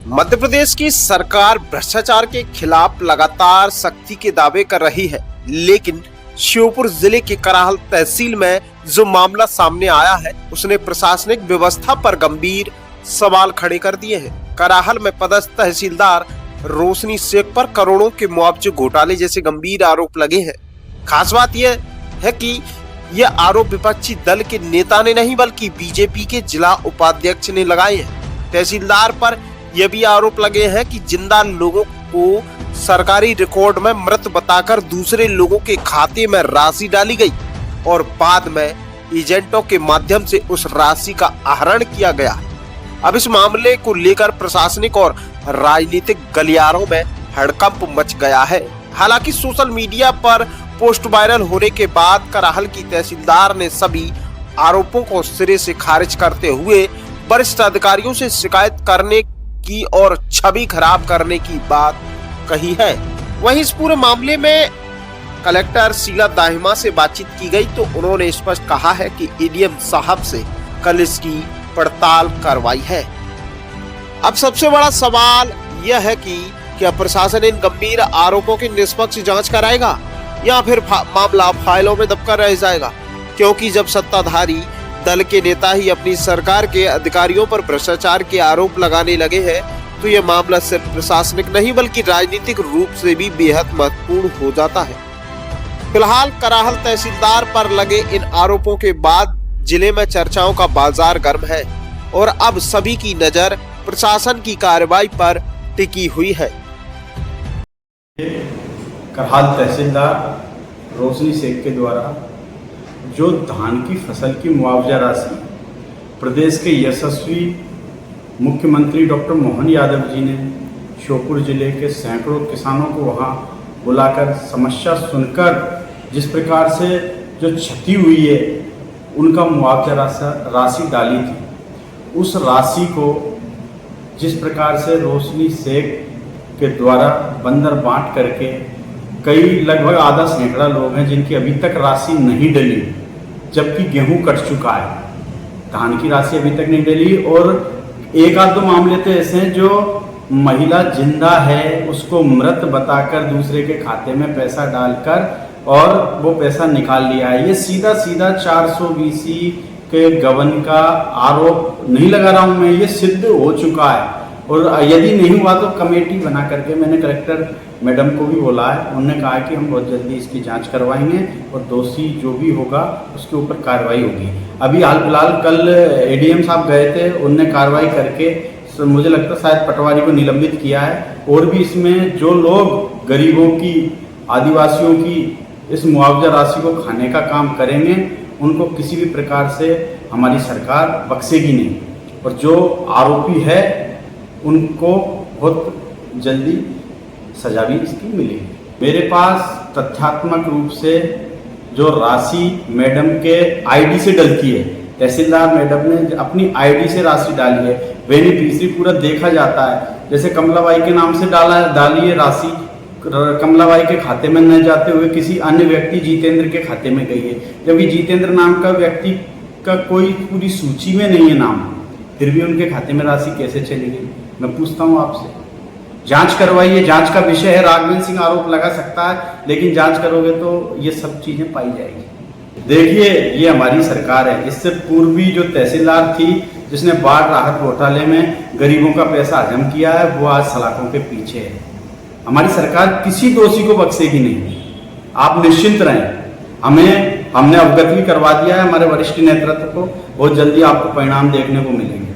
मध्य प्रदेश की सरकार भ्रष्टाचार के खिलाफ लगातार सख्ती के दावे कर रही है, लेकिन श्योपुर जिले के कराहल तहसील में जो मामला सामने आया है उसने प्रशासनिक व्यवस्था पर गंभीर सवाल खड़े कर दिए हैं। कराहल में पदस्थ तहसीलदार रोशनी शेख पर करोड़ों के मुआवजे घोटाले जैसे गंभीर आरोप लगे हैं। खास बात यह है कि यह आरोप विपक्षी दल के नेता ने नहीं बल्कि बीजेपी के जिला उपाध्यक्ष ने लगाए हैं। तहसीलदार पर यह भी आरोप लगे हैं कि जिंदा लोगों को सरकारी रिकॉर्ड में मृत बताकर दूसरे लोगों के खाते में राशि डाली गई और बाद में एजेंटों के माध्यम से उस राशि का आहरण किया गया। अब इस मामले को लेकर प्रशासनिक और राजनीतिक गलियारों में हड़कंप मच गया है। हालांकि सोशल मीडिया पर पोस्ट वायरल होने के बाद कराहल की तहसीलदार ने सभी आरोपों को सिरे से खारिज करते हुए वरिष्ठ अधिकारियों से शिकायत करने की और छवि खराब करने की बात कही है। वहीं इस पूरे मामले में कलेक्टर शीला दाहिमा से बातचीत की गई तो उन्होंने स्पष्ट कहा है कि एडीएम साहब से कल इसकी पड़ताल करवाई है। अब सबसे बड़ा सवाल यह है कि क्या प्रशासन इन गंभीर आरोपों की निष्पक्ष जांच कराएगा या फिर मामला फाइलों में दबकर रह जाएगा, क्योंकि जब सत्ताधारी दल के नेता ही अपनी सरकार के अधिकारियों पर भ्रष्टाचार के आरोप लगाने लगे हैं तो यह मामला सिर्फ प्रशासनिक नहीं बल्कि राजनीतिक रूप से भी बेहद महत्वपूर्ण हो जाता है। फिलहाल कराहल तहसीलदार पर लगे इन आरोपों के बाद जिले में चर्चाओं का बाजार गर्म है और अब सभी की नजर प्रशासन की कार्रवाई पर टिकी हुई है। कराहल तहसीलदार रोशनी शेख के द्वारा जो धान की फसल की मुआवजा राशि प्रदेश के यशस्वी मुख्यमंत्री डॉक्टर मोहन यादव जी ने श्योपुर जिले के सैकड़ों किसानों को वहां बुलाकर समस्या सुनकर जिस प्रकार से जो क्षति हुई है उनका मुआवजा राशि डाली थी, उस राशि को जिस प्रकार से रोशनी शेख के द्वारा बंदर बांट करके कई लगभग आधा सैकड़ा लोग हैं जिनकी अभी तक राशि नहीं डली, जबकि गेहूं कट चुका है, धान की राशि अभी तक नहीं डली। और एक आध दो मामले तो ऐसे हैं जो महिला जिंदा है उसको मृत बताकर दूसरे के खाते में पैसा डालकर और वो पैसा निकाल लिया है। ये सीधा 420 के गबन का आरोप नहीं लगा रहा हूं मैं, ये सिद्ध हो चुका है। और यदि नहीं हुआ तो कमेटी बना करके मैंने कलेक्टर मैडम को भी बोला है, उन्होंने कहा कि हम बहुत जल्दी इसकी जांच करवाएंगे और दोषी जो भी होगा उसके ऊपर कार्रवाई होगी। अभी हाल फिलहाल कल एडीएम साहब गए थे, उनने कार्रवाई करके मुझे लगता है शायद पटवारी को निलंबित किया है। और भी इसमें जो लोग गरीबों की, आदिवासियों की इस मुआवजा राशि को खाने का काम करेंगे उनको किसी भी प्रकार से हमारी सरकार बख्शेगी नहीं और जो आरोपी है उनको बहुत जल्दी सजा भी इसकी मिलेगी। मेरे पास तथ्यात्मक रूप से जो राशि मैडम के आईडी से डलती है, तहसीलदार मैडम ने अपनी आईडी से राशि डाली है, बेनिफिशियरी पूरा देखा जाता है। जैसे कमलाबाई के नाम से डाली है राशि, कमलाबाई के खाते में न जाते हुए किसी अन्य व्यक्ति जितेंद्र के खाते में गई है, जबकि जितेंद्र नाम का व्यक्ति का कोई पूरी सूची में नहीं है नाम, फिर भी उनके खाते में राशि कैसे चली गई? मैं पूछता हूँ आपसे। जांच करवाइए, जांच का विषय है। राघवेंद्र सिंह आरोप लगा सकता है, लेकिन जांच करोगे तो ये सब चीजें पाई जाएगी। देखिए, ये हमारी सरकार है। इससे पूर्वी जो तहसीलदार थी जिसने बाढ़ राहत घोटाले में गरीबों का पैसा हजम किया है, वो आज सलाखों के पीछे है। हमारी सरकार किसी दोषी को बख्शेगी नहीं, आप निश्चिंत रहें। हमने अवगत भी करवा दिया है हमारे वरिष्ठ नेतृत्व को, बहुत जल्दी आपको परिणाम देखने को मिलेंगे।